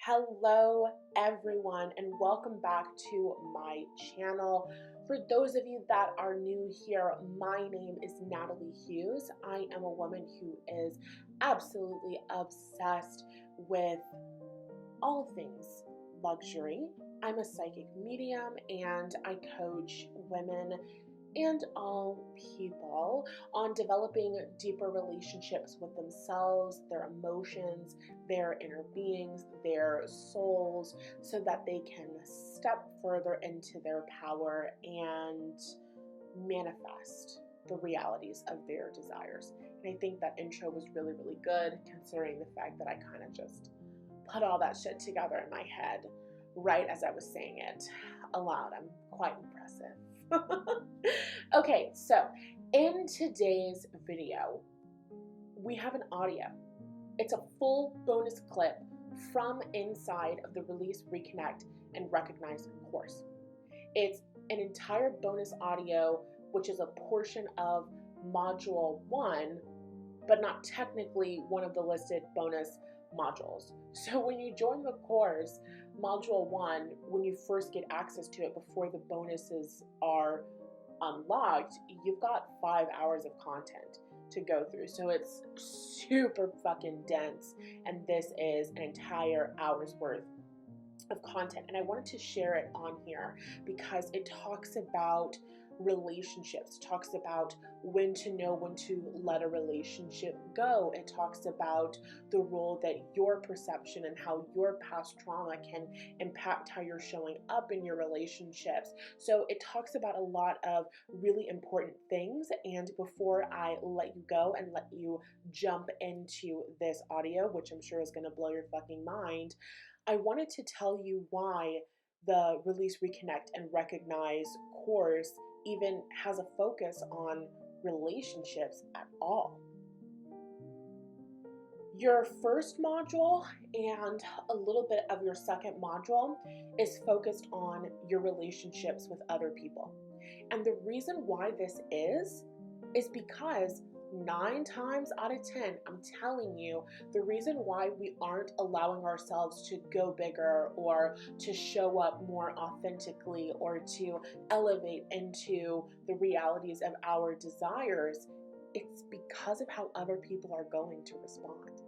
Hello, everyone, and welcome back to my channel. For those of you that are new here, my name is Natalie Hughes. I am a woman who is absolutely obsessed with all things luxury. I'm a psychic medium and I coach women and all people on developing deeper relationships with themselves, their emotions, their inner beings, their souls, so that they can step further into their power and manifest the realities of their desires. And I think that intro was really, really good, considering the fact that I kind of just put all that shit together in my head right as I was saying it aloud. I'm quite impressive. Okay, so in today's video, we have an audio. It's a full bonus clip from inside of the Release, Reconnect, and Recognize course. It's an entire bonus audio, which is a portion of Module 1, but not technically one of the listed bonus modules. So when you join the course, Module 1, when you first get access to it before the bonuses are unlocked, you've got 5 hours of content to go through. So it's super fucking dense, and this is an entire hour's worth of content. And I wanted to share it on here because it talks about relationships, talks about when to know when to let a relationship go. It talks about the role that your perception and how your past trauma can impact how you're showing up in your relationships. So it talks about a lot of really important things. And before I let you go and let you jump into this audio, which I'm sure is going to blow your fucking mind, I wanted to tell you why the Release, Reconnect, and Recognize course even has a focus on relationships at all. Your first module and a little bit of your second module is focused on your relationships with other people. And the reason why this is because 9 times out of 10, I'm telling you, the reason why we aren't allowing ourselves to go bigger or to show up more authentically or to elevate into the realities of our desires, it's because of how other people are going to respond.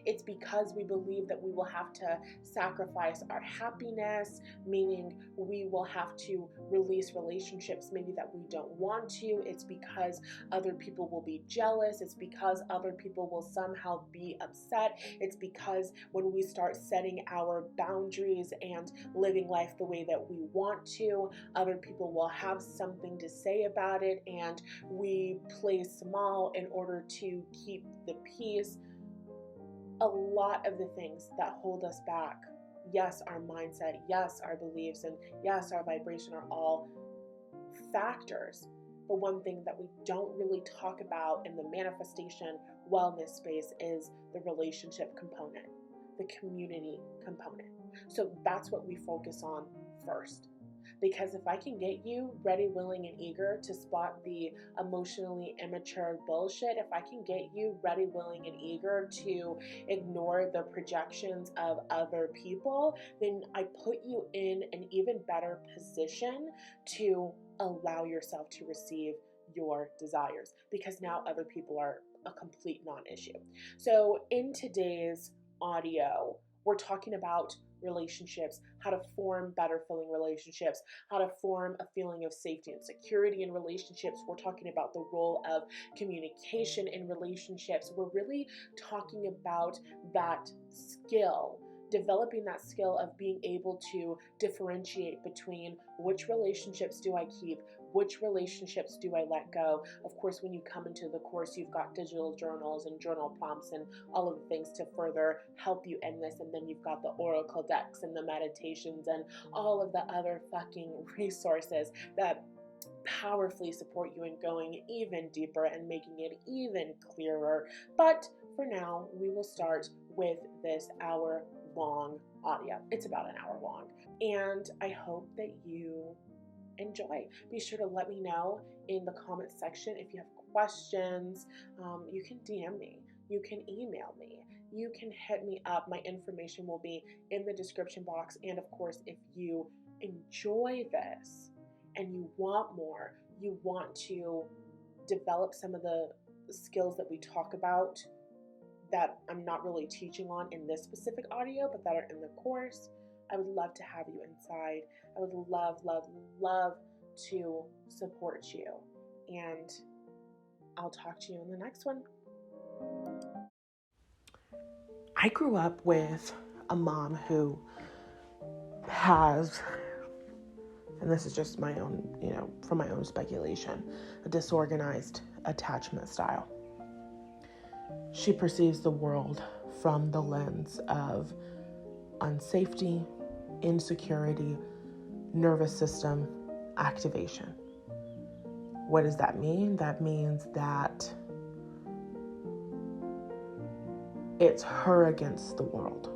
It's because we believe that we will have to sacrifice our happiness, meaning we will have to release relationships maybe that we don't want to. It's because other people will be jealous. It's because other people will somehow be upset. It's because when we start setting our boundaries and living life the way that we want to, other people will have something to say about it, and we play small in order to keep the peace. A lot of the things that hold us back, yes, our mindset, yes, our beliefs, and yes, our vibration are all factors. But one thing that we don't really talk about in the manifestation wellness space is the relationship component, the community component. So that's what we focus on first. Because if I can get you ready, willing, and eager to spot the emotionally immature bullshit, if I can get you ready, willing, and eager to ignore the projections of other people, then I put you in an even better position to allow yourself to receive your desires, because now other people are a complete non-issue. So in today's audio, we're talking about relationships, how to form better feeling relationships, how to form a feeling of safety and security in relationships. We're talking about the role of communication in relationships. We're really talking about that skill, developing that skill of being able to differentiate between which relationships do I keep, which relationships do I let go. Of course, when you come into the course, you've got digital journals and journal prompts and all of the things to further help you in this. And then you've got the oracle decks and the meditations and all of the other fucking resources that powerfully support you in going even deeper and making it even clearer. But for now, we will start with this hour-long audio. It's about an hour long. And I hope that you enjoy. Be sure to let me know in the comments section if you have questions. You can DM me, you can email me, you can hit me up. My information will be in the description box. And of course, if you enjoy this and you want more, you want to develop some of the skills that we talk about that I'm not really teaching on in this specific audio, but that are in the course, I would love to have you inside. I would love, love, love to support you. And I'll talk to you in the next one. I grew up with a mom who has, and this is just my own, from my own speculation, a disorganized attachment style. She perceives the world from the lens of unsafety, insecurity, nervous system activation. What does that mean? That means that it's her against the world,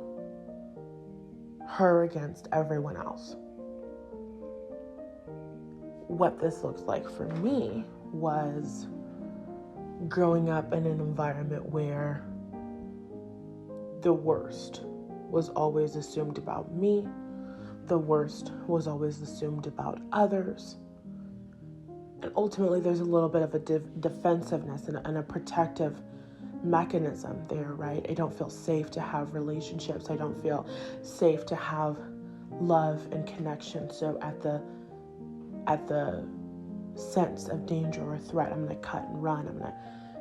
her against everyone else. What this looks like for me was growing up in an environment where the worst was always assumed about me, the worst was always assumed about others, and ultimately there's a little bit of a defensiveness and a protective mechanism there, right? I don't feel safe to have relationships. I don't feel safe to have love and connection. So at the sense of danger or threat, I'm going to cut and run. I'm going to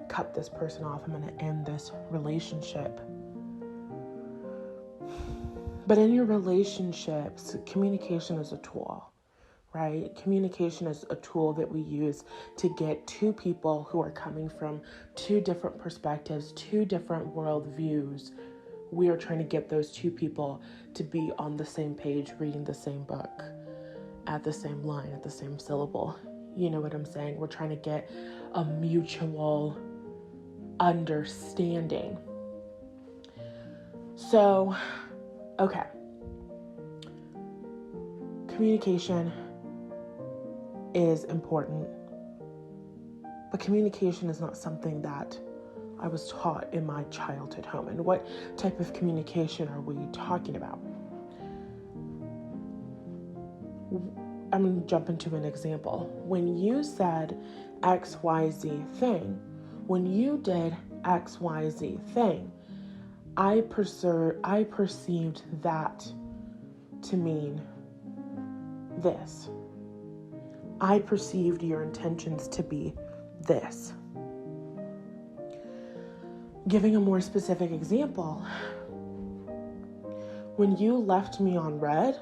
cut this person off. I'm going to end this relationship. But in your relationships, communication is a tool, right? Communication is a tool that we use to get two people who are coming from two different perspectives, two different worldviews. We are trying to get those two people to be on the same page, reading the same book, at the same line, at the same syllable. You know what I'm saying? We're trying to get a mutual understanding. So, okay. Communication is important, but communication is not something that I was taught in my childhood home. And what type of communication are we talking about? I'm going to jump into an example. When you said XYZ thing, when you did XYZ thing, I perceived that to mean this. I perceived your intentions to be this. Giving a more specific example, when you left me on red,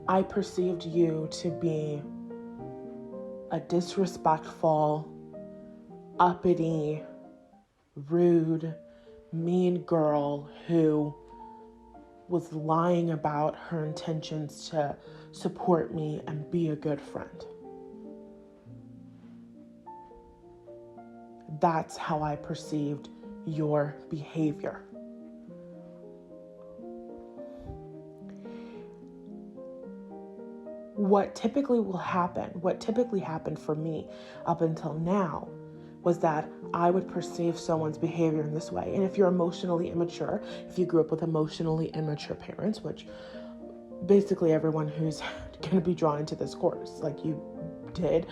I perceived you to be a disrespectful, uppity, rude, mean girl who was lying about her intentions to support me and be a good friend. That's how I perceived your behavior. What typically happened for me up until now was that I would perceive someone's behavior in this way. And if you're emotionally immature, if you grew up with emotionally immature parents, which basically everyone who's going to be drawn into this course, like you did,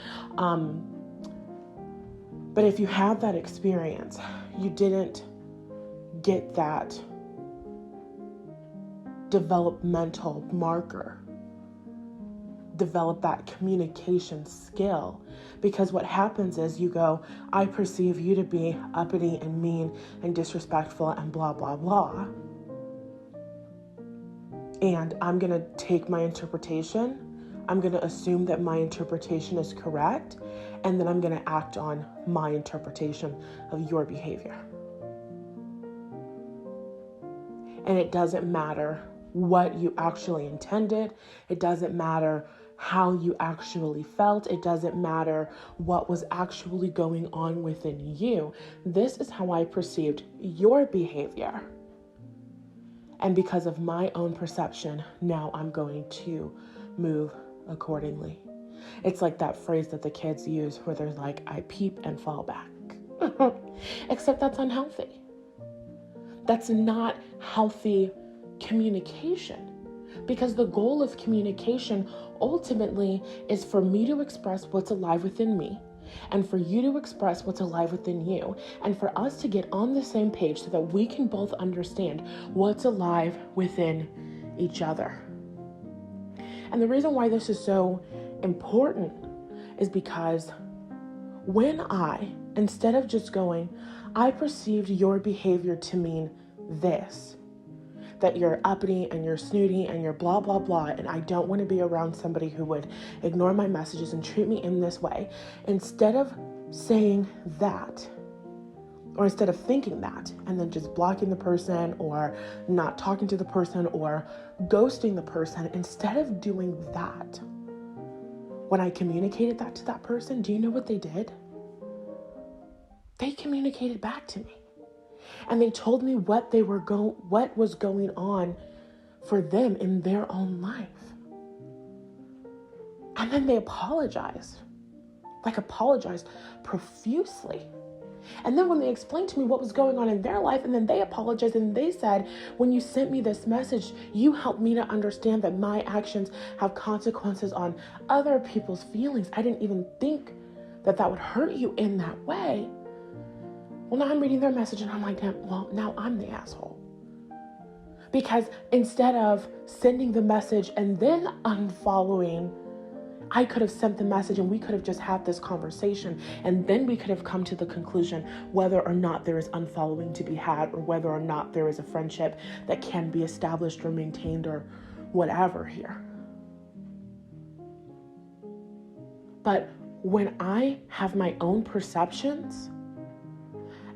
but if you had that experience, you didn't get that developmental marker, develop that communication skill. Because what happens is you go, I perceive you to be uppity and mean and disrespectful and blah, blah, blah. And I'm going to take my interpretation. I'm going to assume that my interpretation is correct. And then I'm going to act on my interpretation of your behavior. And it doesn't matter what you actually intended. It doesn't matter how you actually felt. It doesn't matter what was actually going on within you. This is how I perceived your behavior. And because of my own perception, now I'm going to move accordingly. It's like that phrase that the kids use where they're like, I peep and fall back. Except that's unhealthy. That's not healthy communication. Because the goal of communication ultimately is for me to express what's alive within me, and for you to express what's alive within you, and for us to get on the same page so that we can both understand what's alive within each other. And the reason why this is so important is because when instead of just going, I perceived your behavior to mean this, that you're uppity and you're snooty and you're blah, blah, blah, and I don't want to be around somebody who would ignore my messages and treat me in this way. Instead of saying that, or instead of thinking that, and then just blocking the person or not talking to the person or ghosting the person, instead of doing that, when I communicated that to that person, do you know what they did? They communicated back to me. And they told me what was going on for them in their own life. And then they apologized profusely. And then when they explained to me what was going on in their life, and then they apologized and they said, when you sent me this message, you helped me to understand that my actions have consequences on other people's feelings. I didn't even think that would hurt you in that way. Well, now I'm reading their message and I'm like, well, now I'm the asshole. Because instead of sending the message and then unfollowing, I could have sent the message and we could have just had this conversation, and then we could have come to the conclusion whether or not there is unfollowing to be had, or whether or not there is a friendship that can be established or maintained or whatever here. But when I have my own perceptions,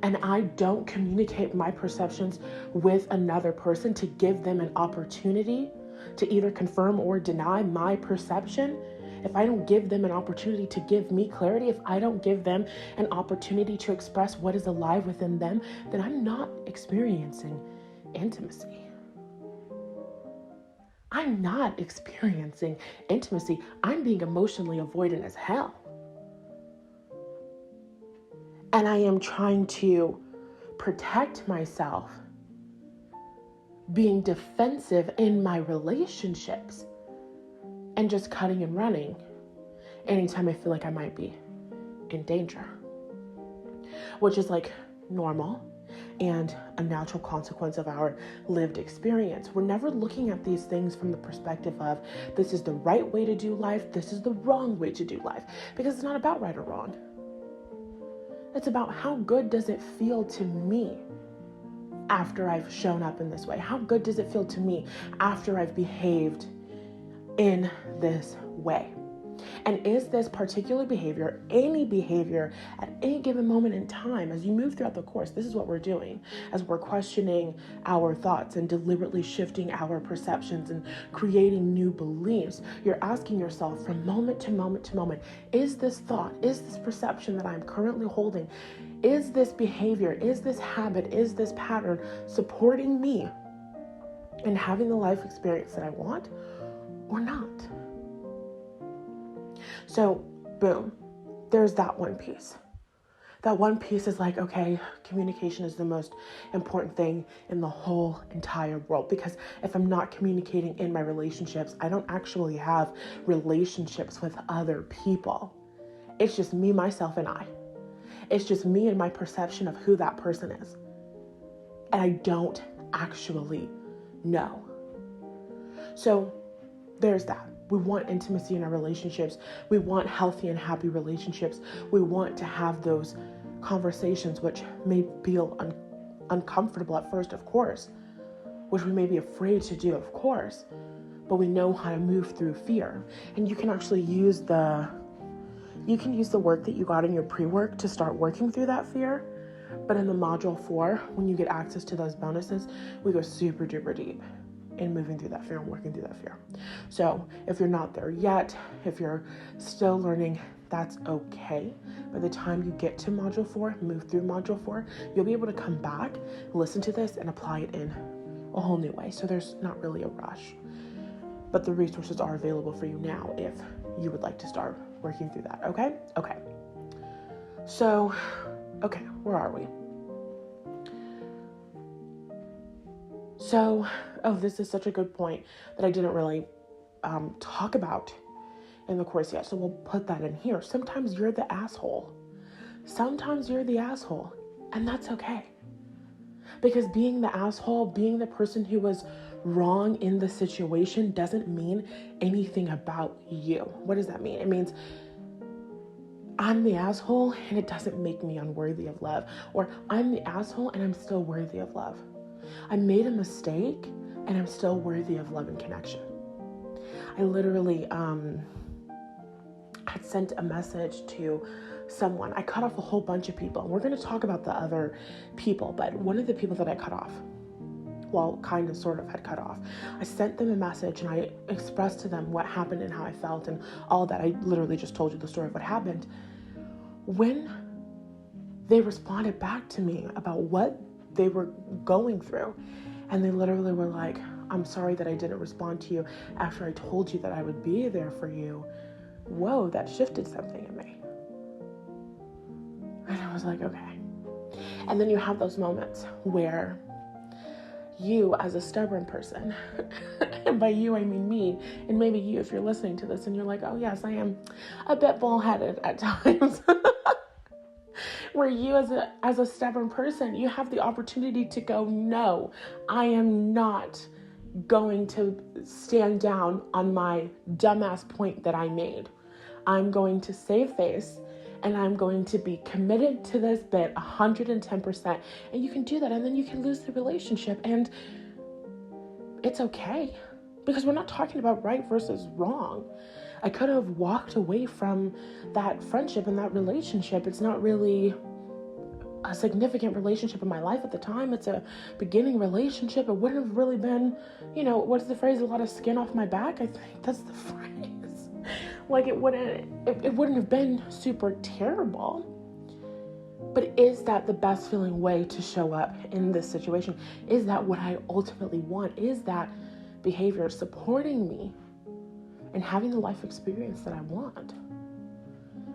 and I don't communicate my perceptions with another person to give them an opportunity to either confirm or deny my perception, if I don't give them an opportunity to give me clarity, if I don't give them an opportunity to express what is alive within them, then I'm not experiencing intimacy. I'm not experiencing intimacy. I'm being emotionally avoidant as hell. And I am trying to protect myself, being defensive in my relationships, and just cutting and running anytime I feel like I might be in danger, which is like normal and a natural consequence of our lived experience. We're never looking at these things from the perspective of this is the right way to do life, this is the wrong way to do life, because it's not about right or wrong. It's about how good does it feel to me after I've shown up in this way? How good does it feel to me after I've behaved in this way? And is this particular behavior, any behavior at any given moment in time, as you move throughout the course, this is what we're doing as we're questioning our thoughts and deliberately shifting our perceptions and creating new beliefs. You're asking yourself from moment to moment to moment, is this thought, is this perception that I'm currently holding, is this behavior, is this habit, is this pattern supporting me in having the life experience that I want or not? So, boom, there's that one piece. That one piece is like, okay, communication is the most important thing in the whole entire world, because if I'm not communicating in my relationships, I don't actually have relationships with other people. It's just me, myself, and I. It's just me and my perception of who that person is. And I don't actually know. So there's that. We want intimacy in our relationships. We want healthy and happy relationships. We want to have those conversations, which may feel uncomfortable at first, of course, which we may be afraid to do, of course, but we know how to move through fear. And you can actually use the work that you got in your pre-work to start working through that fear. But in the module 4, when you get access to those bonuses, we go super duper deep in moving through that fear and working through that fear. So if you're not there yet, if you're still learning, that's okay. By the time you get to module 4, move through module 4, you'll be able to come back, listen to this, and apply it in a whole new way. So there's not really a rush. But the resources are available for you now if you would like to start working through that, okay? Okay. So, okay, where are we? So, this is such a good point that I didn't really talk about in the course yet. So we'll put that in here. Sometimes you're the asshole. Sometimes you're the asshole, and that's okay. Because being the asshole, being the person who was wrong in the situation doesn't mean anything about you. What does that mean? It means I'm the asshole and it doesn't make me unworthy of love. Or I'm the asshole and I'm still worthy of love. I made a mistake and I'm still worthy of love and connection. I literally had sent a message to someone. I cut off a whole bunch of people. And we're going to talk about the other people, but one of the people that I cut off, well, kind of sort of had cut off, I sent them a message and I expressed to them what happened and how I felt and all that. I literally just told you the story of what happened. When they responded back to me about what they were going through, and they literally were like, I'm sorry that I didn't respond to you after I told you that I would be there for you. Whoa, that shifted something in me. And I was like, okay. And then you have those moments where you, as a stubborn person, and by you I mean me, and maybe you if you're listening to this and you're like, oh yes, I am a bit bullheaded at times. Where you as a stubborn person, you have the opportunity to go, no, I am not going to stand down on my dumbass point that I made. I'm going to save face and I'm going to be committed to this bit 110%. And you can do that, and then you can lose the relationship, and it's okay, because we're not talking about right versus wrong. I could have walked away from that friendship and that relationship. It's not really a significant relationship in my life at the time. It's a beginning relationship. It wouldn't have really been, what's the phrase? A lot of skin off my back. I think that's the phrase. Like it wouldn't have been super terrible. But is that the best feeling way to show up in this situation? Is that what I ultimately want? Is that behavior supporting me and having the life experience that I want?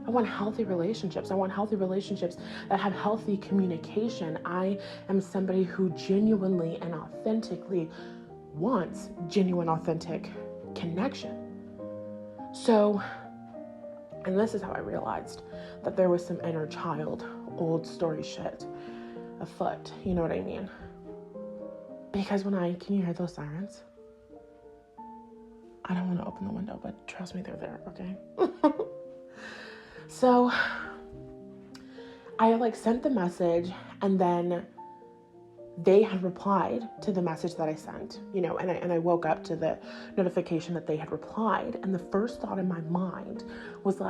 I want healthy relationships. I want healthy relationships that have healthy communication. I am somebody who genuinely and authentically wants genuine, authentic connection. So, and this is how I realized that there was some inner child, old story shit afoot. You know what I mean? Because can you hear those sirens? I don't want to open the window, but trust me, they're there, okay? So I sent the message, and then they had replied to the message that I sent, and I woke up to the notification that they had replied. And the first thought in my mind was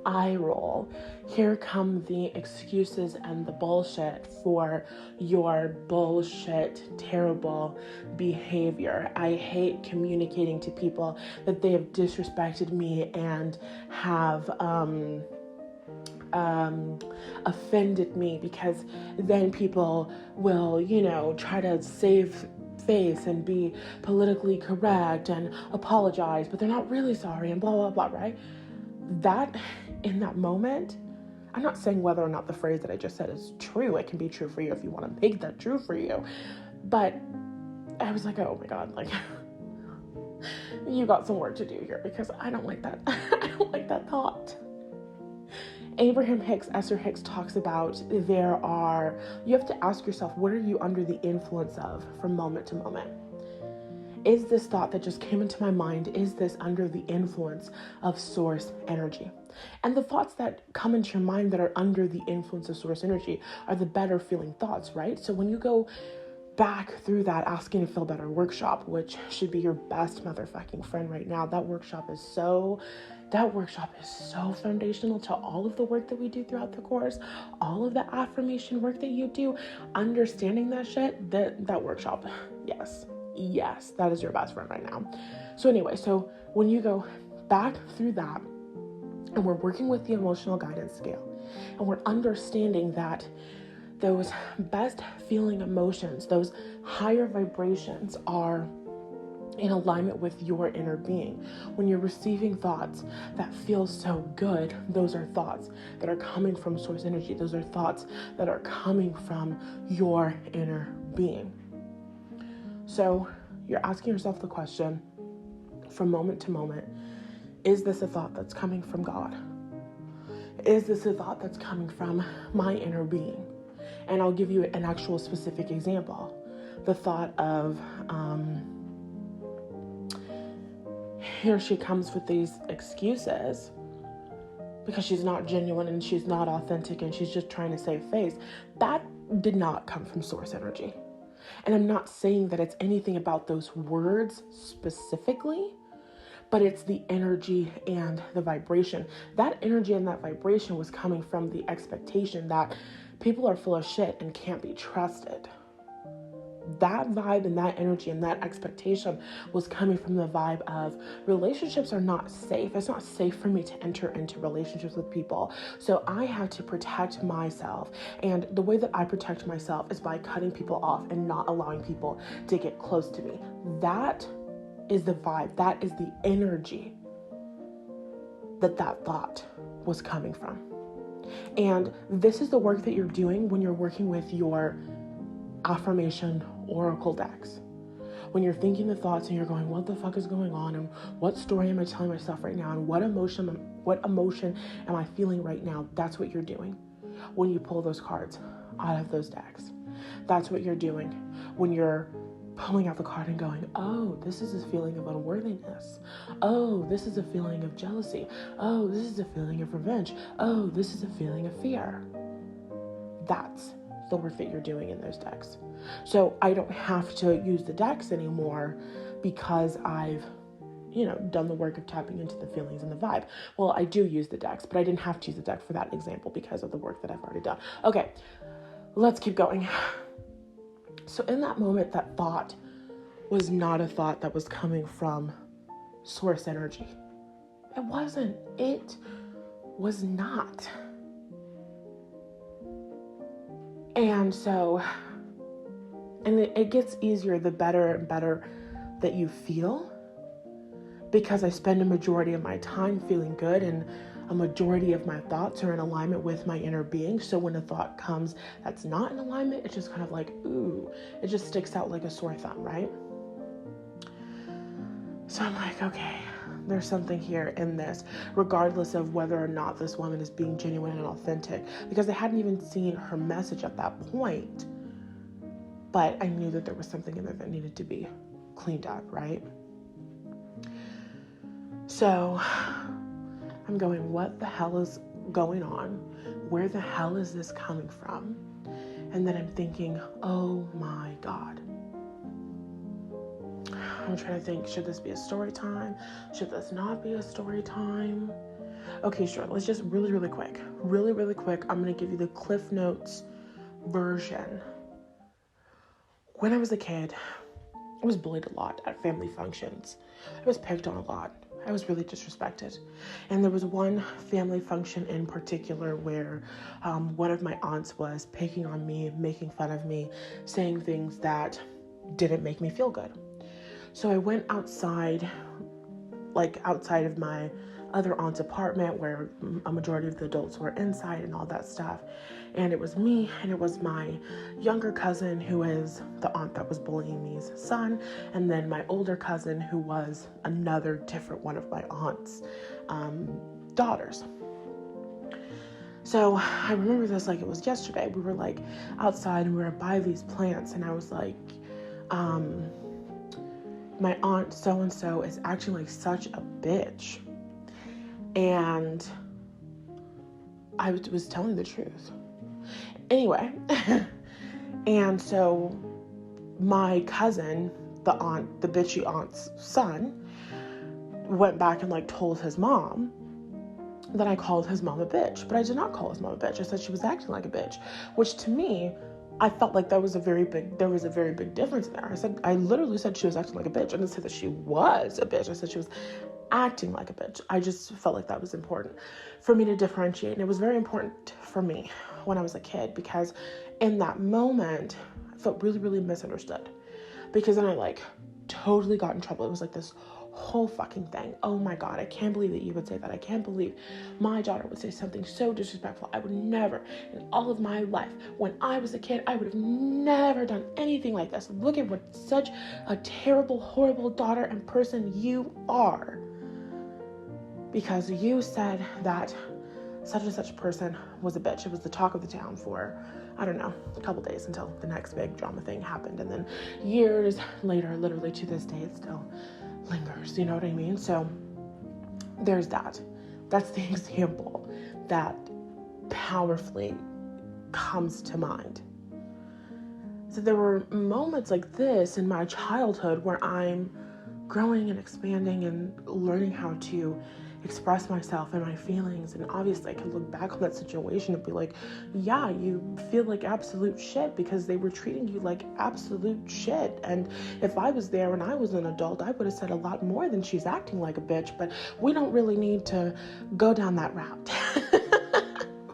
eye roll. Here come the excuses and the bullshit for your bullshit, terrible behavior. I hate communicating to people that they have disrespected me and have, offended me, because then people will, try to save face and be politically correct and apologize, but they're not really sorry and blah, blah, blah, right? That, in that moment, I'm not saying whether or not the phrase that I just said is true. It can be true for you if you want to make that true for you. But I was like, oh my God, you got some work to do here, because I don't like that. I don't like that thought. Abraham Hicks, Esther Hicks talks about you have to ask yourself, what are you under the influence of from moment to moment? Is this thought that just came into my mind, is this under the influence of source energy? And the thoughts that come into your mind that are under the influence of source energy are the better feeling thoughts, right? So when you go back through that Asking to Feel Better workshop, which should be your best motherfucking friend right now, that workshop is so foundational to all of the work that we do throughout the course, all of the affirmation work that you do, understanding that shit, that workshop, yes, that is your best friend right now. So anyway, so when you go back through that, and we're working with the emotional guidance scale, and we're understanding that those best feeling emotions, those higher vibrations are in alignment with your inner being. When you're receiving thoughts that feel so good, those are thoughts that are coming from source energy. Those are thoughts that are coming from your inner being. So you're asking yourself the question from moment to moment, is this a thought that's coming from God? Is this a thought that's coming from my inner being? And I'll give you an actual specific example. The thought of, here she comes with these excuses because she's not genuine and she's not authentic and she's just trying to save face. That did not come from source energy. And I'm not saying that it's anything about those words specifically, but it's the energy and the vibration. That energy and that vibration was coming from the expectation that people are full of shit and can't be trusted. That vibe and that energy and that expectation was coming from the vibe of relationships are not safe. It's not safe for me to enter into relationships with people. So I have to protect myself. And the way that I protect myself is by cutting people off and not allowing people to get close to me. That is the vibe. That is the energy that thought was coming from. And this is the work that you're doing when you're working with your affirmation oracle decks. When you're thinking the thoughts and you're going, what the fuck is going on? And what story am I telling myself right now? And what emotion am I feeling right now? That's what you're doing when you pull those cards out of those decks. That's what you're doing when you're pulling out the card and going, oh, this is a feeling of unworthiness. Oh, this is a feeling of jealousy. Oh, this is a feeling of revenge. Oh, this is a feeling of fear. That's the work that you're doing in those decks. So I don't have to use the decks anymore because I've, done the work of tapping into the feelings and the vibe. Well, I do use the decks, but I didn't have to use the deck for that example because of the work that I've already done. Okay, let's keep going. So in that moment, that thought was not a thought that was coming from source energy. It wasn't. It was not. And so, it gets easier the better and better that you feel, because I spend a majority of my time feeling good and a majority of my thoughts are in alignment with my inner being. So when a thought comes that's not in alignment, it's just kind of like, ooh, it just sticks out like a sore thumb, right? So I'm like, okay, there's something here in this, regardless of whether or not this woman is being genuine and authentic, because I hadn't even seen her message at that point, but I knew that there was something in there that needed to be cleaned up, right? So I'm going, what the hell is going on? Where the hell is this coming from? And then I'm thinking, oh my God. I'm trying to think, should this be a story time? Should this not be a story time? Okay, sure. Let's just really quick. Really quick. I'm going to give you the Cliff Notes version. When I was a kid, I was bullied a lot at family functions. I was picked on a lot. I was really disrespected. And there was one family function in particular where one of my aunts was picking on me, making fun of me, saying things that didn't make me feel good. So I went outside of my other aunt's apartment where a majority of the adults were inside and all that stuff. And it was me and it was my younger cousin, who is the aunt that was bullying me's son, and then my older cousin, who was another different one of my aunt's daughters. So I remember this like it was yesterday. We were like outside and we were by these plants, and I was like, my aunt so-and-so is acting like such a bitch. And I was telling the truth. Anyway, and so my cousin, the bitchy aunt's son, went back and like told his mom that I called his mom a bitch. But I did not call his mom a bitch. I said she was acting like a bitch, which to me, I felt like there was a very big difference there. I literally said she was acting like a bitch. I didn't say that she was a bitch. I said she was acting like a bitch. I just felt like that was important for me to differentiate. And it was very important for me when I was a kid, because in that moment, I felt really misunderstood, because then I like totally got in trouble. It was like this whole fucking thing. Oh my God, I can't believe that you would say that. I can't believe my daughter would say something so disrespectful. I would never, in all of my life, when I was a kid, I would have never done anything like this. Look at what such a terrible, horrible daughter and person you are. Because you said that such and such person was a bitch. It was the talk of the town for, I don't know, a couple days until the next big drama thing happened. And then years later, literally to this day, it still lingers. You know what I mean? So there's that. That's the example that powerfully comes to mind. So there were moments like this in my childhood where I'm growing and expanding and learning how to express myself and my feelings. And obviously I can look back on that situation and be like, yeah, you feel like absolute shit because they were treating you like absolute shit. And if I was there and I was an adult, I would have said a lot more than she's acting like a bitch. But we don't really need to go down that route.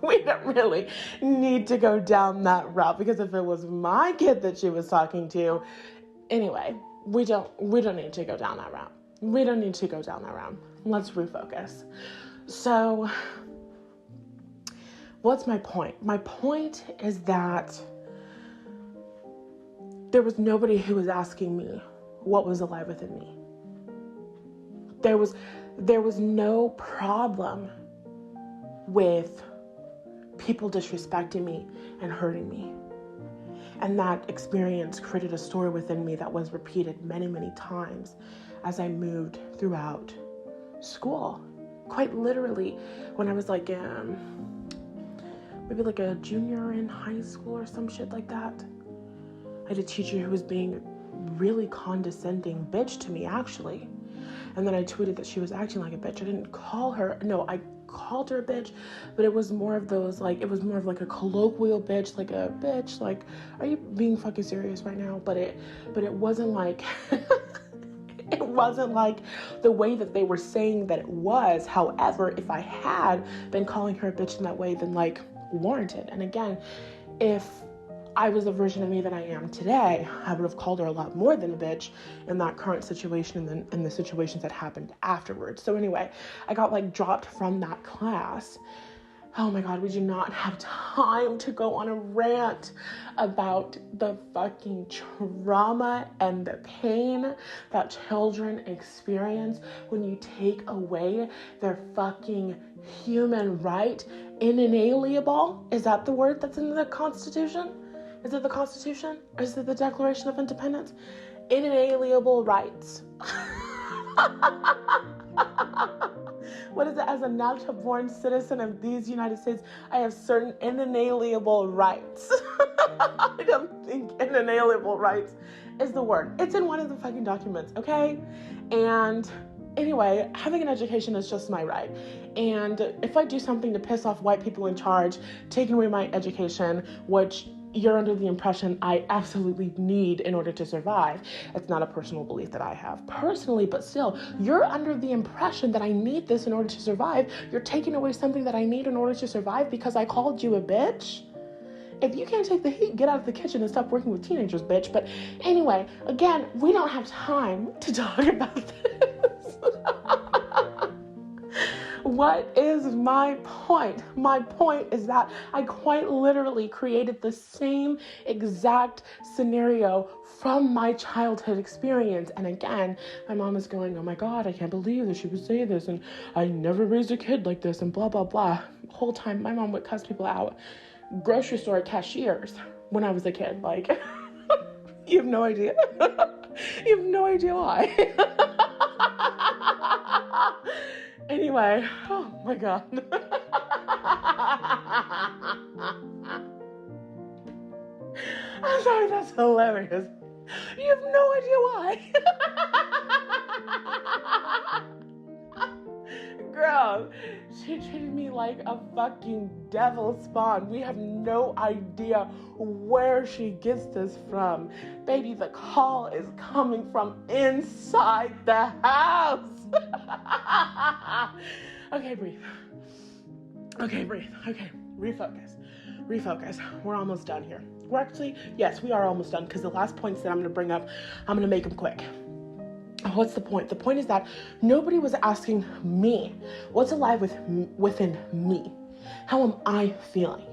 We don't really need to go down that route, because if it was my kid that she was talking to, anyway, we don't need to go down that route. We don't need to go down that route. Let's refocus. So, what's my point? My point is that there was nobody who was asking me what was alive within me. There was no problem with people disrespecting me and hurting me. And that experience created a story within me that was repeated many, many times as I moved throughout school. Quite literally, when I was like, maybe like a junior in high school or some shit like that, I had a teacher who was being really condescending bitch to me, actually. And then I tweeted that she was acting like a bitch. I didn't call her, no, I called her a bitch, but it was more of those, like, it was more of like a colloquial bitch, like a bitch, like, are you being fucking serious right now? But it wasn't like, it wasn't like the way that they were saying that it was. However, if I had been calling her a bitch in that way, then like warranted. And again, if I was the version of me that I am today, I would have called her a lot more than a bitch in that current situation and then in the situations that happened afterwards. So anyway, I got like dropped from that class. Oh my God, we do not have time to go on a rant about the fucking trauma and the pain that children experience when you take away their fucking human right, inalienable. Is that the word that's in the Constitution? Is it the Constitution? Or is it the Declaration of Independence? Inalienable rights. What is it? As a natural born citizen of these United States, I have certain inalienable rights. I don't think inalienable rights is the word. It's in one of the fucking documents, okay? And anyway, having an education is just my right. And if I do something to piss off white people in charge, taking away my education, which you're under the impression I absolutely need in order to survive. It's not a personal belief that I have personally, but still, you're under the impression that I need this in order to survive. You're taking away something that I need in order to survive because I called you a bitch. If you can't take the heat, get out of the kitchen and stop working with teenagers, bitch. But anyway, again, we don't have time to talk about this. What is my point? My point is that I quite literally created the same exact scenario from my childhood experience. And again, my mom is going, oh my God, I can't believe that she would say this. And I never raised a kid like this and blah, blah, blah. The whole time my mom would cuss people out. Grocery store cashiers when I was a kid. Like, you have no idea. You have no idea why. Anyway, oh my God. I'm sorry, that's hilarious. You have no idea why. Girl, she treated me like a fucking devil spawn. We have no idea where she gets this from. Baby, the call is coming from inside the house. Okay, breathe. Okay, breathe. Okay, refocus. We're almost done here. We're actually, yes, we are almost done because the last points that I'm going to bring up, I'm going to make them quick. What's the point? The point is that nobody was asking me, what's alive within me? How am I feeling?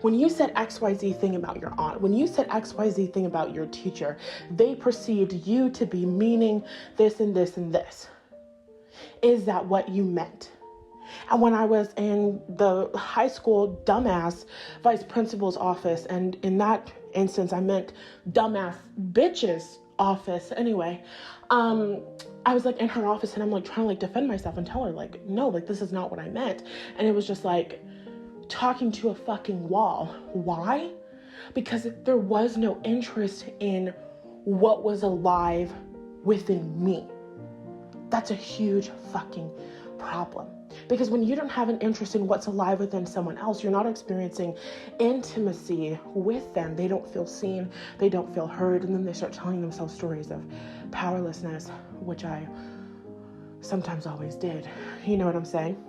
When you said XYZ thing about your aunt, when you said XYZ thing about your teacher, they perceived you to be meaning this and this and this. Is that what you meant? And when I was in the high school dumbass vice principal's office, and in that instance, I meant dumbass bitch's office anyway, I was like in her office and I'm like trying to like defend myself and tell her like, no, like this is not what I meant. And it was just like talking to a fucking wall. Why? Because there was no interest in what was alive within me. That's a huge fucking problem. Because when you don't have an interest in what's alive within someone else, you're not experiencing intimacy with them. They don't feel seen, they don't feel heard, and then they start telling themselves stories of powerlessness, which I sometimes always did. You know what I'm saying?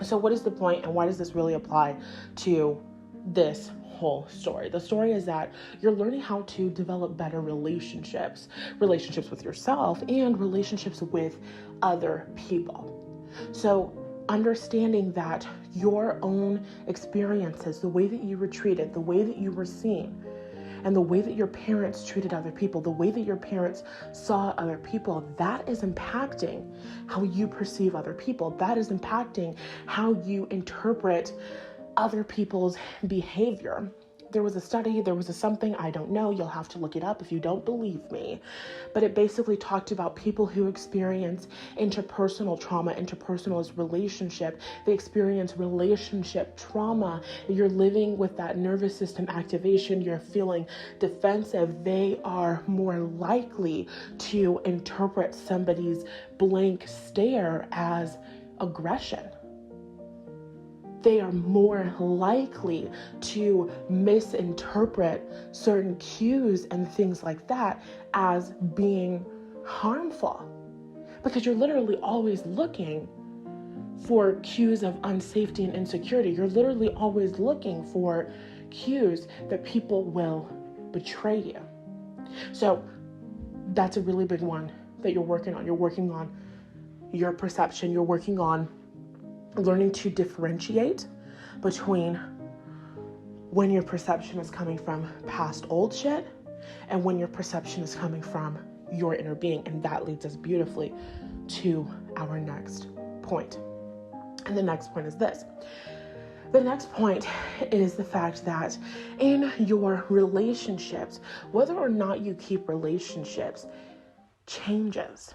So what is the point, and why does this really apply to this whole story? The story is that you're learning how to develop better relationships with yourself and relationships with other people. So understanding that your own experiences, the way that you were treated, the way that you were seen, and the way that your parents treated other people, the way that your parents saw other people, that is impacting how you perceive other people. That is impacting how you interpret other people's behavior. There was a study, there was something, I don't know, you'll have to look it up if you don't believe me, but it basically talked about people who experience interpersonal trauma, interpersonal relationship, they experience relationship trauma, you're living with that nervous system activation, you're feeling defensive, they are more likely to interpret somebody's blank stare as aggression. They are more likely to misinterpret certain cues and things like that as being harmful. Because you're literally always looking for cues of unsafety and insecurity. You're literally always looking for cues that people will betray you. So that's a really big one that you're working on. You're working on your perception. You're working on learning to differentiate between when your perception is coming from past old shit and when your perception is coming from your inner being. And that leads us beautifully to our next point. And the next point is this. The next point is the fact that in your relationships, whether or not you keep relationships changes.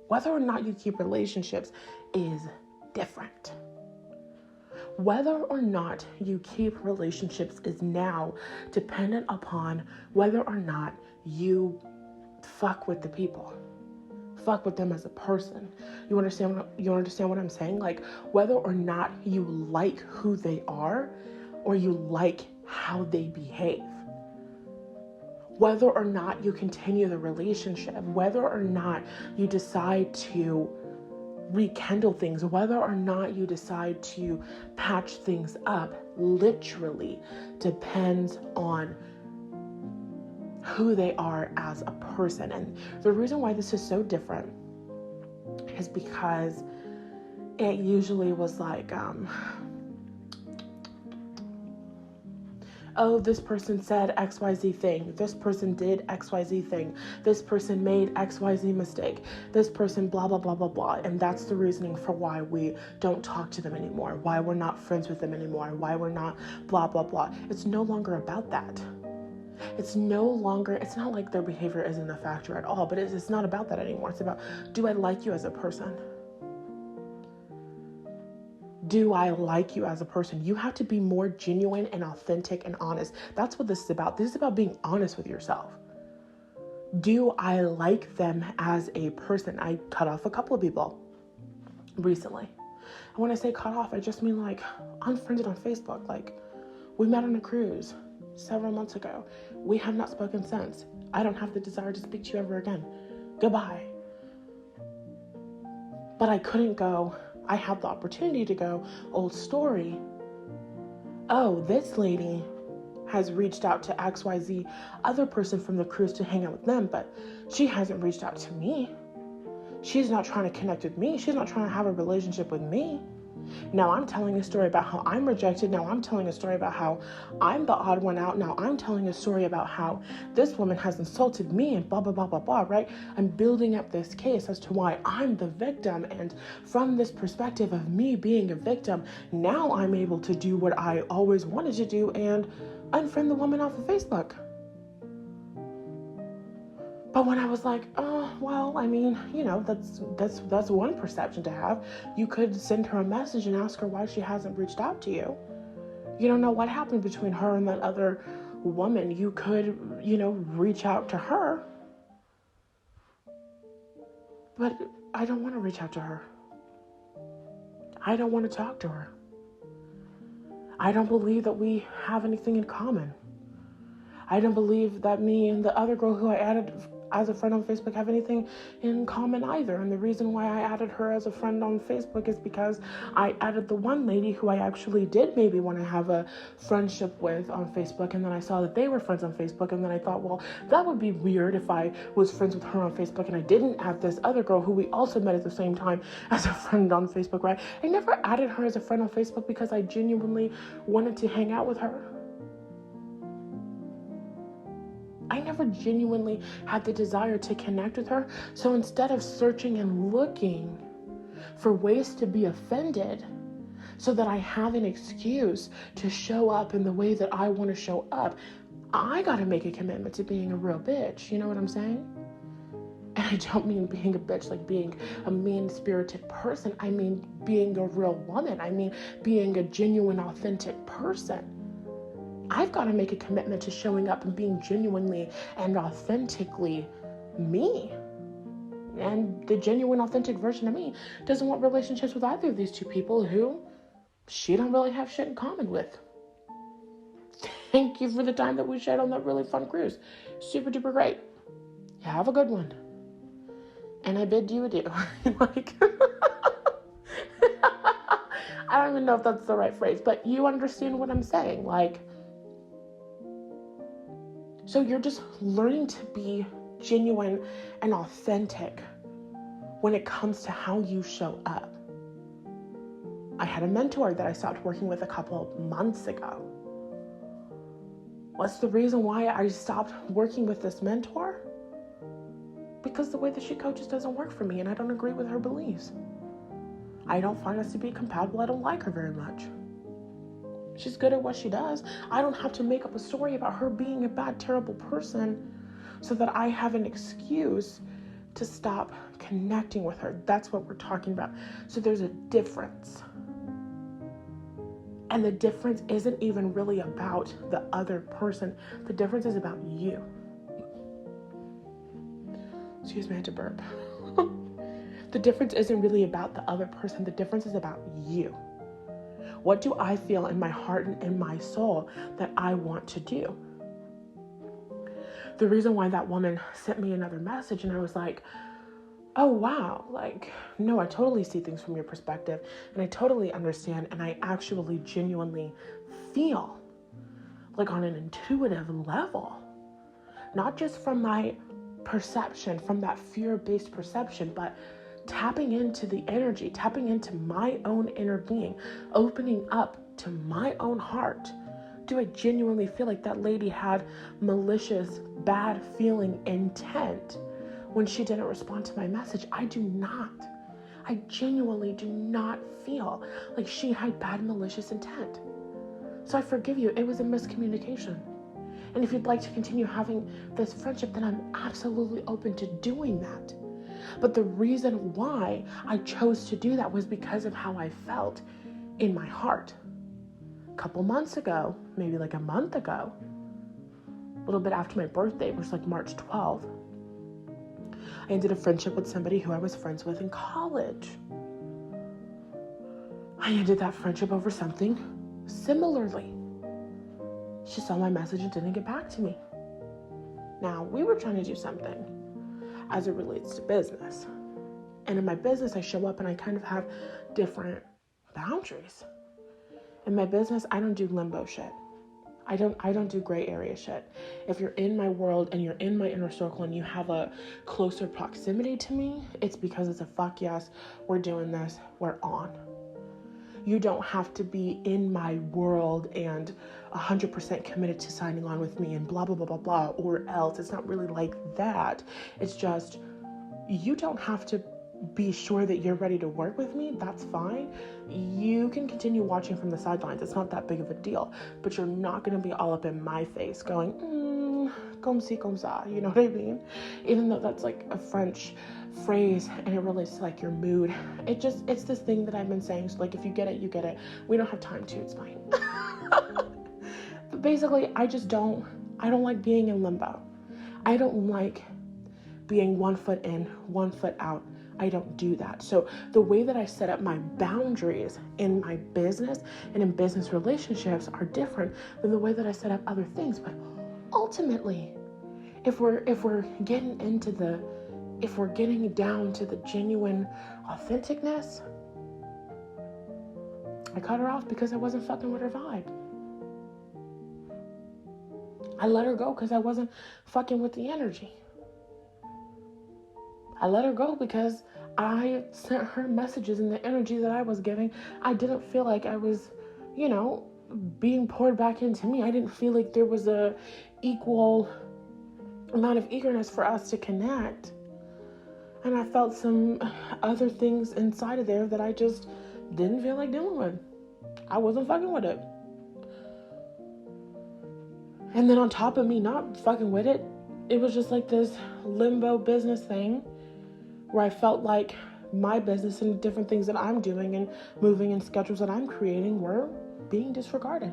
Whether or not you keep relationships is different. Whether or not you keep relationships is now dependent upon whether or not you fuck with the people. Fuck with them as a person. You understand what I'm saying? Like whether or not you like who they are or you like how they behave. Whether or not you continue the relationship, whether or not you decide to rekindle things, whether or not you decide to patch things up, literally depends on who they are as a person. And the reason why this is so different is because it usually was like, oh, this person said XYZ thing. This person did XYZ thing. This person made XYZ mistake. This person blah, blah, blah, blah, blah. And that's the reasoning for why we don't talk to them anymore, why we're not friends with them anymore, why we're not blah, blah, blah. It's no longer about that. It's not like their behavior isn't a factor at all, but it's not about that anymore. It's about, do I like you as a person? Do I like you as a person? You have to be more genuine and authentic and honest. That's what this is about. This is about being honest with yourself. Do I like them as a person? I cut off a couple of people recently. And when I say cut off, I just mean like unfriended on Facebook. Like we met on a cruise several months ago. We have not spoken since. I don't have the desire to speak to you ever again. Goodbye. But I couldn't go. I had the opportunity to go, old story. Oh, this lady has reached out to XYZ other person from the cruise to hang out with them, but she hasn't reached out to me. She's not trying to connect with me. She's not trying to have a relationship with me. Now I'm telling a story about how I'm rejected. Now I'm telling a story about how I'm the odd one out. Now I'm telling a story about how this woman has insulted me and blah, blah, blah, blah, blah, right? I'm building up this case as to why I'm the victim. And from this perspective of me being a victim, now I'm able to do what I always wanted to do and unfriend the woman off of Facebook. But when I was like, oh, well, I mean, that's one perception to have. You could send her a message and ask her why she hasn't reached out to you. You don't know what happened between her and that other woman. You could, reach out to her. But I don't want to reach out to her. I don't want to talk to her. I don't believe that we have anything in common. I don't believe that me and the other girl who I added as a friend on Facebook have anything in common either. And the reason why I added her as a friend on Facebook is because I added the one lady who I actually did maybe want to have a friendship with on Facebook. And then I saw that they were friends on Facebook. And then I thought, well, that would be weird if I was friends with her on Facebook and I didn't have this other girl who we also met at the same time as a friend on Facebook, right? I never added her as a friend on Facebook because I genuinely wanted to hang out with her. I never genuinely had the desire to connect with her. So instead of searching and looking for ways to be offended so that I have an excuse to show up in the way that I want to show up, I got to make a commitment to being a real bitch. You know what I'm saying? And I don't mean being a bitch like being a mean-spirited person. I mean being a real woman. I mean being a genuine, authentic person. I've got to make a commitment to showing up and being genuinely and authentically me. And the genuine, authentic version of me doesn't want relationships with either of these two people who she don't really have shit in common with. Thank you for the time that we shared on that really fun cruise. Super duper great. Have a good one. And I bid you adieu. I don't even know if that's the right phrase, but you understand what I'm saying. So you're just learning to be genuine and authentic when it comes to how you show up. I had a mentor that I stopped working with a couple months ago. What's the reason why I stopped working with this mentor? Because the way that she coaches doesn't work for me and I don't agree with her beliefs. I don't find us to be compatible. I don't like her very much. She's good at what she does. I don't have to make up a story about her being a bad, terrible person so that I have an excuse to stop connecting with her. That's what we're talking about. So there's a difference. And the difference isn't even really about the other person. The difference is about you. Excuse me, I had to burp. The difference isn't really about the other person. The difference is about you. What do I feel in my heart and in my soul that I want to do? The reason why that woman sent me another message and I was like, oh, wow. No, I totally see things from your perspective and I totally understand. And I actually genuinely feel on an intuitive level, not just from my perception, from that fear-based perception, but tapping into the energy, tapping into my own inner being, opening up to my own heart. Do I genuinely feel like that lady had malicious, bad feeling intent when she didn't respond to my message? I do not. I genuinely do not feel like she had bad, malicious intent. So I forgive you. It was a miscommunication. And if you'd like to continue having this friendship, then I'm absolutely open to doing that. But the reason why I chose to do that was because of how I felt in my heart. A couple months ago, maybe a month ago, a little bit after my birthday, which was March 12th, I ended a friendship with somebody who I was friends with in college. I ended that friendship over something similarly. She saw my message and didn't get back to me. Now, we were trying to do something as it relates to business. And in my business, I show up and I kind of have different boundaries. In my business, I don't do limbo shit. I don't do gray area shit. If you're in my world and you're in my inner circle and you have a closer proximity to me, it's because it's a fuck yes, we're doing this, we're on. You don't have to be in my world and 100% committed to signing on with me and blah, blah, blah, blah, blah, or else. It's not really like that. It's just, you don't have to be sure that you're ready to work with me. That's fine. You can continue watching from the sidelines. It's not that big of a deal, but you're not going to be all up in my face going, comme ci, comme ça. You know what I mean? Even though that's like a French phrase and it relates to like your mood. It's this thing that I've been saying. So like, if you get it, you get it. We don't have time to, it's fine. But basically, I don't like being in limbo. I don't like being 1 foot in, 1 foot out. I don't do that. So the way that I set up my boundaries in my business and in business relationships are different than the way that I set up other things. But ultimately, if we're getting down to the genuine authenticness, I cut her off because I wasn't fucking with her vibe. I let her go because I wasn't fucking with the energy. I let her go because I sent her messages and the energy that I was giving. I didn't feel like I was, being poured back into me. I didn't feel like there was a equal amount of eagerness for us to connect. And I felt some other things inside of there that I just didn't feel like dealing with. I wasn't fucking with it. And then on top of me not fucking with it, it was just like this limbo business thing where I felt like my business and different things that I'm doing and moving and schedules that I'm creating were being disregarded.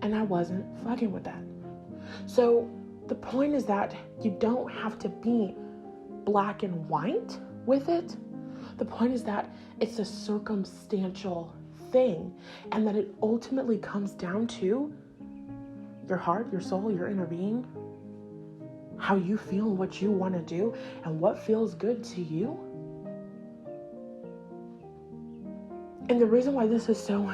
And I wasn't fucking with that. So the point is that you don't have to be black and white with it. The point is that it's a circumstantial thing and that it ultimately comes down to your heart, your soul, your inner being, how you feel and what you want to do and what feels good to you. And the reason why this is so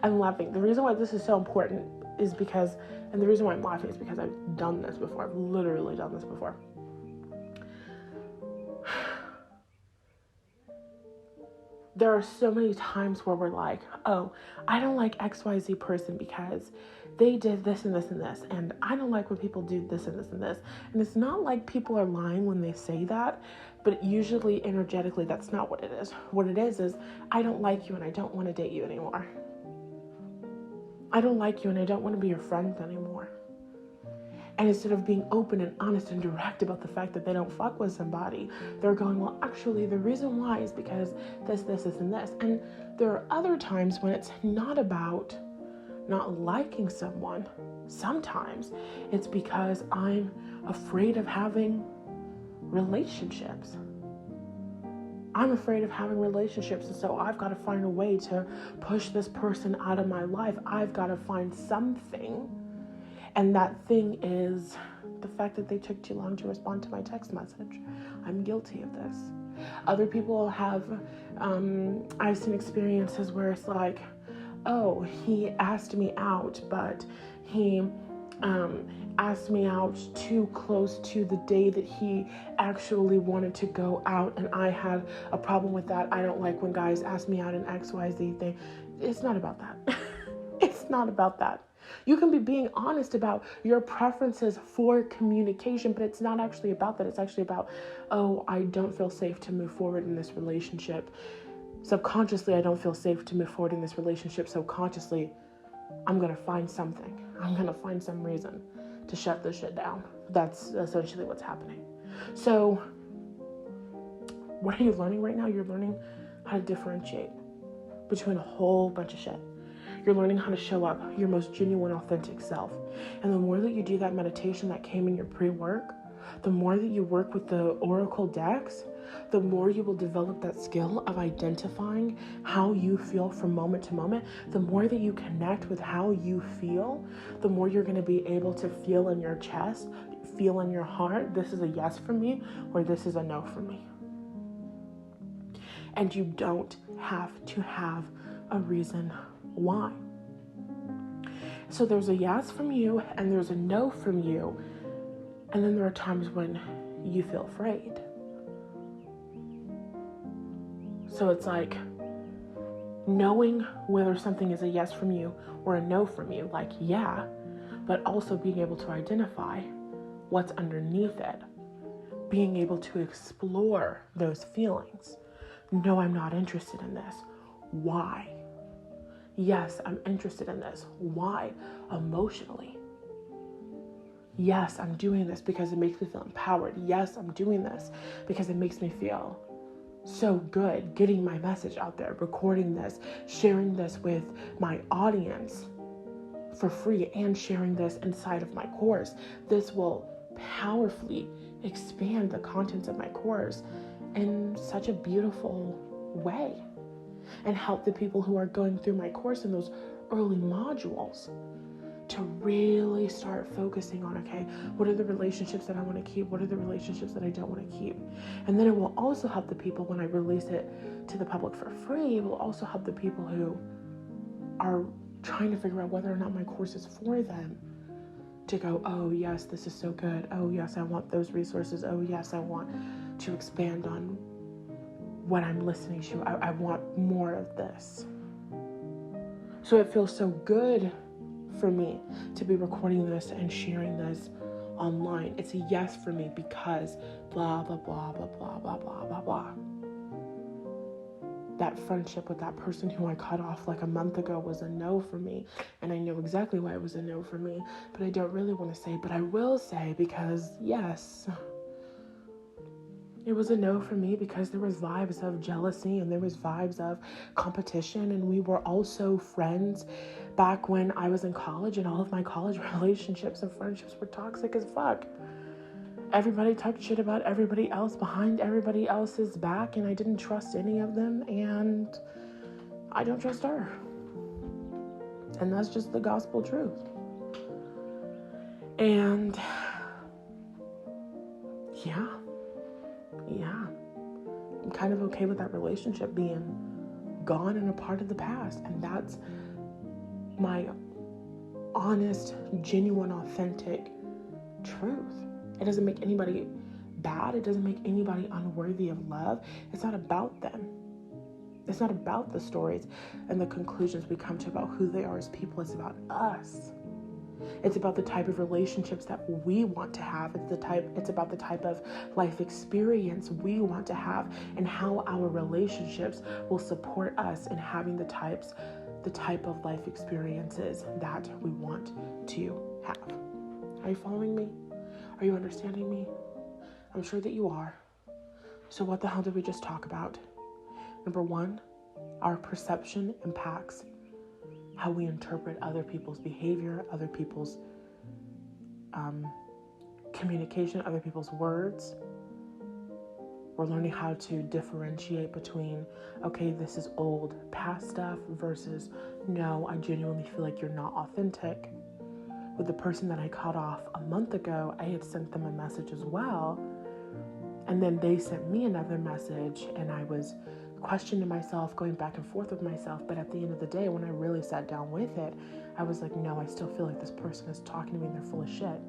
I'm laughing. The reason why this is so important is because, and the reason why I'm laughing is because I've done this before. I've literally done this before. There are so many times where we're like, oh, I don't like XYZ person because they did this and this and this. And I don't like when people do this and this and this. And it's not like people are lying when they say that, but usually energetically, that's not what it is. What it is I don't like you and I don't want to date you anymore. I don't like you and I don't want to be your friend anymore. And instead of being open and honest and direct about the fact that they don't fuck with somebody, they're going, well, actually, the reason why is because this, and this. And there are other times when it's not about not liking someone. Sometimes it's because I'm afraid of having relationships. I'm afraid of having relationships, and so I've got to find a way to push this person out of my life. I've got to find something. And that thing is the fact that they took too long to respond to my text message. I'm guilty of this. Other people have, I've seen experiences where it's like, oh, he asked me out, but he asked me out too close to the day that he actually wanted to go out, and I had a problem with that. I don't like when guys ask me out in XYZ thing. It's not about that. It's not about that. You can be being honest about your preferences for communication, but it's not actually about that. It's actually about, oh, I don't feel safe to move forward in this relationship. Subconsciously, I don't feel safe to move forward in this relationship. Subconsciously, I'm going to find something. I'm going to find some reason to shut this shit down. That's essentially what's happening. So what are you learning right now? You're learning how to differentiate between a whole bunch of shit. You're learning how to show up your most genuine, authentic self. And the more that you do that meditation that came in your pre-work, the more that you work with the Oracle decks, the more you will develop that skill of identifying how you feel from moment to moment. The more that you connect with how you feel, the more you're going to be able to feel in your chest, feel in your heart, this is a yes for me, or this is a no for me. And you don't have to have a reason why. So there's a yes from you and there's a no from you. And then there are times when you feel afraid. So it's like knowing whether something is a yes from you or a no from you, like, yeah, but also being able to identify what's underneath it, being able to explore those feelings. No, I'm not interested in this. Why? Yes, I'm interested in this. Why? Emotionally. Yes, I'm doing this because it makes me feel empowered. Yes, I'm doing this because it makes me feel so good getting my message out there, recording this, sharing this with my audience for free, and sharing this inside of my course. This will powerfully expand the contents of my course in such a beautiful way and help the people who are going through my course in those early modules to really start focusing on, okay, what are the relationships that I want to keep? What are the relationships that I don't want to keep? And then it will also help the people when I release it to the public for free. It will also help the people who are trying to figure out whether or not my course is for them to go, oh yes, this is so good. Oh yes, I want those resources. Oh yes, I want to expand on what I'm listening to. I want more of this. So it feels so good for me to be recording this and sharing this online. It's a yes for me because blah, blah, blah, blah, blah, blah, blah, blah, blah. That friendship with that person who I cut off like a month ago was a no for me. And I know exactly why it was a no for me, but I don't really want to say, but I will say because yes, it was a no for me because there was vibes of jealousy and there was vibes of competition, and we were also friends back when I was in college, and all of my college relationships and friendships were toxic as fuck. Everybody talked shit about everybody else behind everybody else's back, and I didn't trust any of them, and I don't trust her. And that's just the gospel truth. And yeah, I'm kind of okay with that relationship being gone and a part of the past. And that's my honest, genuine, authentic truth. It doesn't make anybody bad. It doesn't make anybody unworthy of love. It's not about them. It's not about the stories and the conclusions we come to about who they are as people. It's about us. It's about the type of relationships that we want to have. It's about the type of life experience we want to have, and how our relationships will support us in having the type of life experiences that we want to have. Are you following me? Are you understanding me? I'm sure that you are. So what the hell did we just talk about? Number one, our perception impacts how we interpret other people's behavior, other people's communication, other people's words. We're learning how to differentiate between, okay, this is old, past stuff versus, no, I genuinely feel like you're not authentic. With the person that I cut off a month ago, I had sent them a message as well. And then they sent me another message, and I was questioning myself, going back and forth with myself. But at the end of the day, when I really sat down with it, I was like, no, I still feel like this person is talking to me and they're full of shit.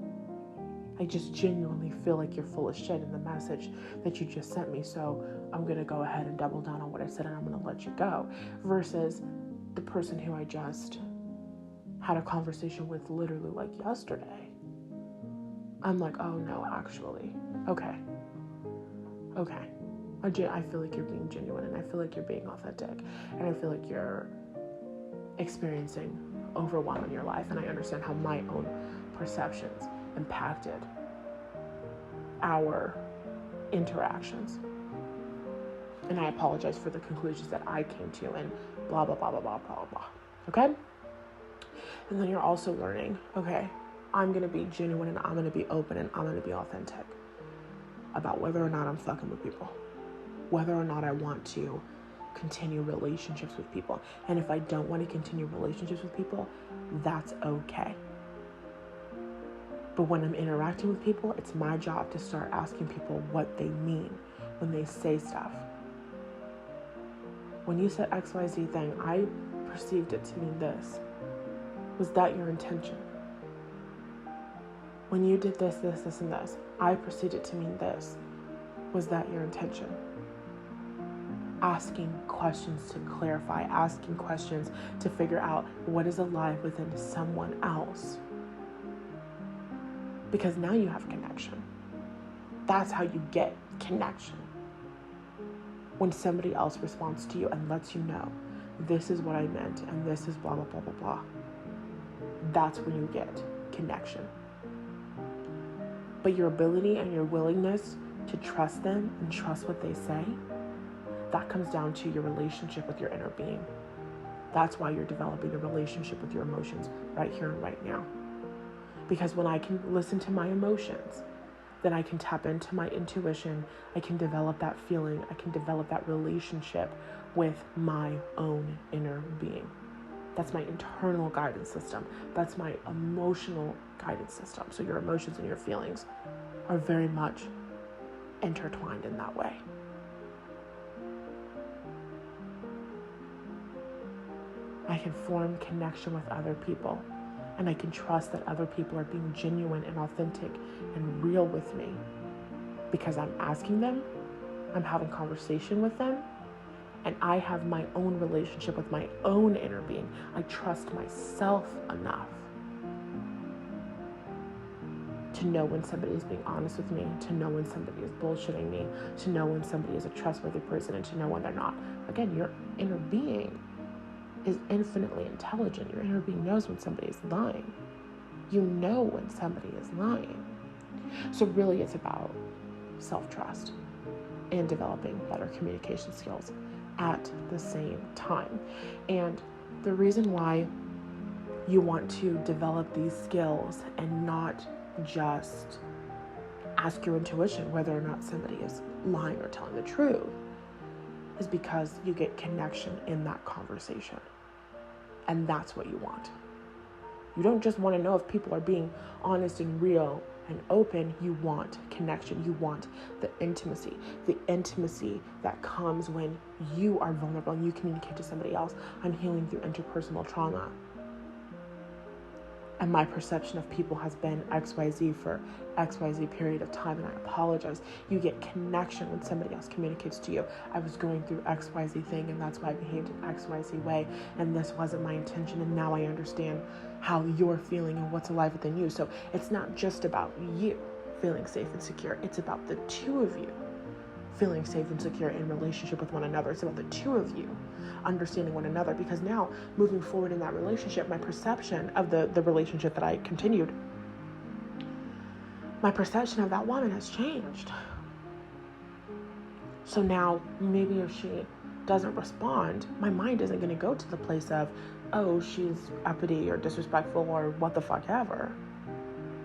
I just genuinely feel like you're full of shit in the message that you just sent me. So I'm going to go ahead and double down on what I said, and I'm going to let you go. Versus the person who I just had a conversation with literally like yesterday. I'm like, oh no, actually, okay. I feel like you're being genuine, and I feel like you're being authentic, and I feel like you're experiencing overwhelm in your life, and I understand how my own perceptions impacted our interactions. And I apologize for the conclusions that I came to, and blah, blah, blah, blah, blah, blah, blah. Okay? And then you're also learning, okay, I'm going to be genuine, and I'm going to be open, and I'm going to be authentic about whether or not I'm fucking with people, whether or not I want to continue relationships with people. And if I don't want to continue relationships with people, that's okay. But when I'm interacting with people, it's my job to start asking people what they mean when they say stuff. When you said XYZ thing, I perceived it to mean this. Was that your intention? When you did this, this, this, and this, I perceived it to mean this. Was that your intention? Asking questions to clarify, asking questions to figure out what is alive within someone else. Because now you have connection. That's how you get connection. When somebody else responds to you and lets you know, this is what I meant and this is blah, blah, blah, blah, blah. That's when you get connection. But your ability and your willingness to trust them and trust what they say, that comes down to your relationship with your inner being. That's why you're developing a relationship with your emotions right here and right now. Because when I can listen to my emotions, then I can tap into my intuition. I can develop that feeling. I can develop that relationship with my own inner being. That's my internal guidance system. That's my emotional guidance system. So your emotions and your feelings are very much intertwined in that way. I can form connection with other people, and I can trust that other people are being genuine and authentic and real with me because I'm asking them, I'm having conversation with them, and I have my own relationship with my own inner being. I trust myself enough to know when somebody is being honest with me, to know when somebody is bullshitting me, to know when somebody is a trustworthy person, and to know when they're not. Again, your inner being is infinitely intelligent. Your inner being knows when somebody is lying. You know when somebody is lying. So really it's about self-trust and developing better communication skills at the same time. And the reason why you want to develop these skills and not just ask your intuition whether or not somebody is lying or telling the truth is because you get connection in that conversation. And that's what you want. You don't just want to know if people are being honest and real and open. You want connection. You want the intimacy that comes when you are vulnerable and you communicate to somebody else. I'm healing through interpersonal trauma. And my perception of people has been XYZ for XYZ period of time, and I apologize. You get connection when somebody else communicates to you. I was going through XYZ thing, and that's why I behaved in XYZ way, and this wasn't my intention, and now I understand how you're feeling and what's alive within you. So it's not just about you feeling safe and secure. It's about the two of you feeling safe and secure in relationship with one another. It's about the two of you understanding one another, because now moving forward in that relationship, my perception of the relationship that I continued, my perception of that woman has changed. So now maybe if she doesn't respond, my mind isn't going to go to the place of, oh, she's uppity or disrespectful or what the fuck ever.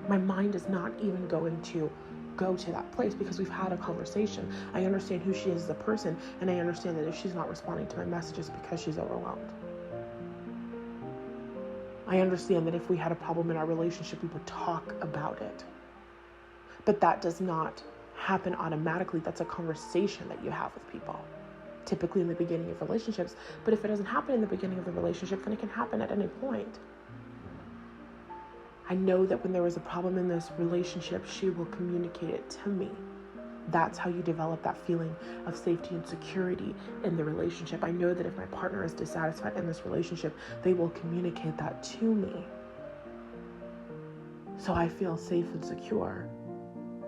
My mind is not even going to go to that place because we've had a conversation. I understand who she is as a person, and I understand that if she's not responding to my messages because she's overwhelmed. I understand that if we had a problem in our relationship, we would talk about it. But that does not happen automatically. That's a conversation that you have with people, typically in the beginning of relationships. But if it doesn't happen in the beginning of the relationship, then it can happen at any point. I know that when there is a problem in this relationship, she will communicate it to me. That's how you develop that feeling of safety and security in the relationship. I know that if my partner is dissatisfied in this relationship, they will communicate that to me. So I feel safe and secure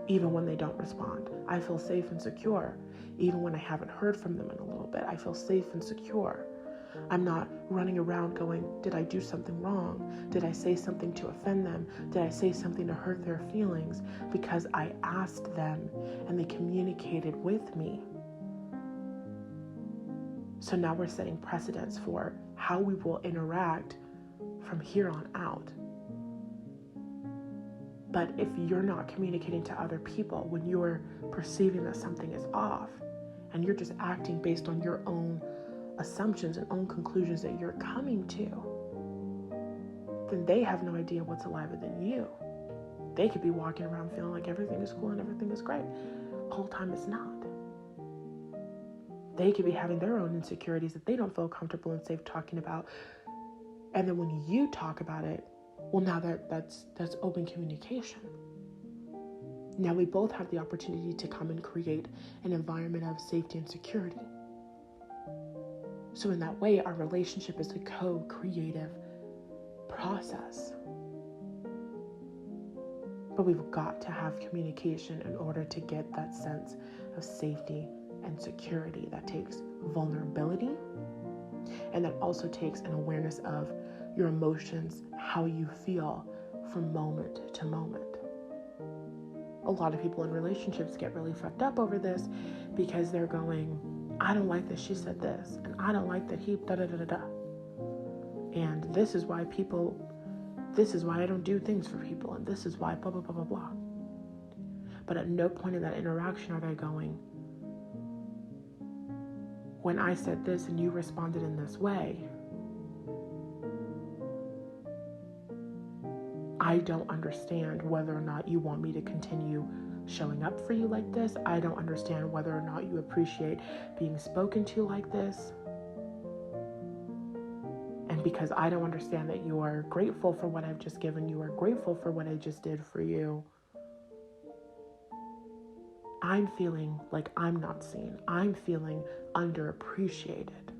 even when they don't respond. I feel safe and secure even when I haven't heard from them in a little bit. I feel safe and secure. I'm not running around going, did I do something wrong? Did I say something to offend them? Did I say something to hurt their feelings? Because I asked them and they communicated with me. So now we're setting precedents for how we will interact from here on out. But if you're not communicating to other people when you're perceiving that something is off and you're just acting based on your own assumptions and own conclusions that you're coming to, then they have no idea what's alive within you. They could be walking around feeling like everything is cool and everything is great. The whole time it's not. They could be having their own insecurities that they don't feel comfortable and safe talking about. And then when you talk about it, well, now that's open communication. Now we both have the opportunity to come and create an environment of safety and security. So in that way, our relationship is a co-creative process. But we've got to have communication in order to get that sense of safety and security. That takes vulnerability, and that also takes an awareness of your emotions, how you feel from moment to moment. A lot of people in relationships get really fucked up over this because they're going, I don't like that she said this, and I don't like that he da-da-da-da-da. And this is why I don't do things for people, and this is why blah, blah, blah, blah, blah. But at no point in that interaction are they going, when I said this and you responded in this way, I don't understand whether or not you want me to continue showing up for you like this. I don't understand whether or not you appreciate being spoken to like this. And because I don't understand that you are grateful for what I've just given you or grateful for what I just did for you, I'm feeling like I'm not seen. I'm feeling underappreciated.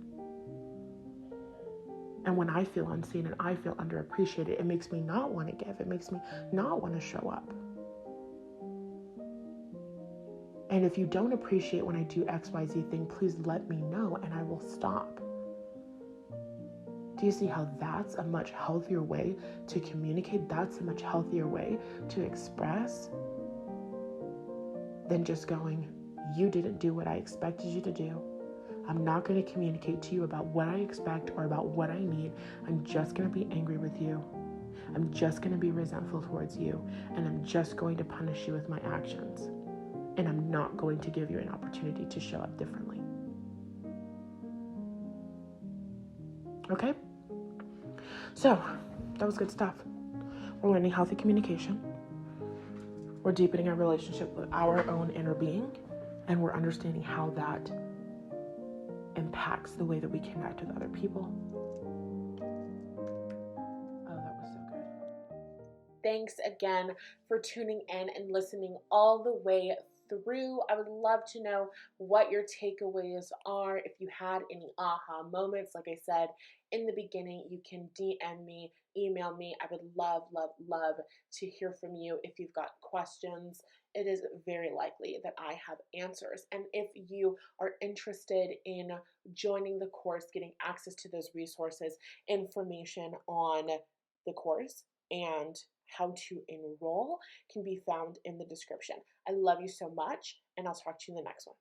And when I feel unseen and I feel underappreciated, it makes me not want to give. It makes me not want to show up. And if you don't appreciate when I do XYZ thing, please let me know and I will stop. Do you see how that's a much healthier way to communicate? That's a much healthier way to express than just going, you didn't do what I expected you to do. I'm not going to communicate to you about what I expect or about what I need. I'm just going to be angry with you. I'm just going to be resentful towards you. And I'm just going to punish you with my actions. And I'm not going to give you an opportunity to show up differently. Okay? So, that was good stuff. We're learning healthy communication. We're deepening our relationship with our own inner being. And we're understanding how that impacts the way that we connect with other people. Oh, that was so good. Thanks again for tuning in and listening all the way through. I would love to know what your takeaways are. If you had any aha moments, like I said in the beginning, you can DM me, email me. I would love, love, love to hear from you. If you've got questions, it is very likely that I have answers. And if you are interested in joining the course, getting access to those resources, information on the course, and how to enroll can be found in the description. I love you so much, and I'll talk to you in the next one.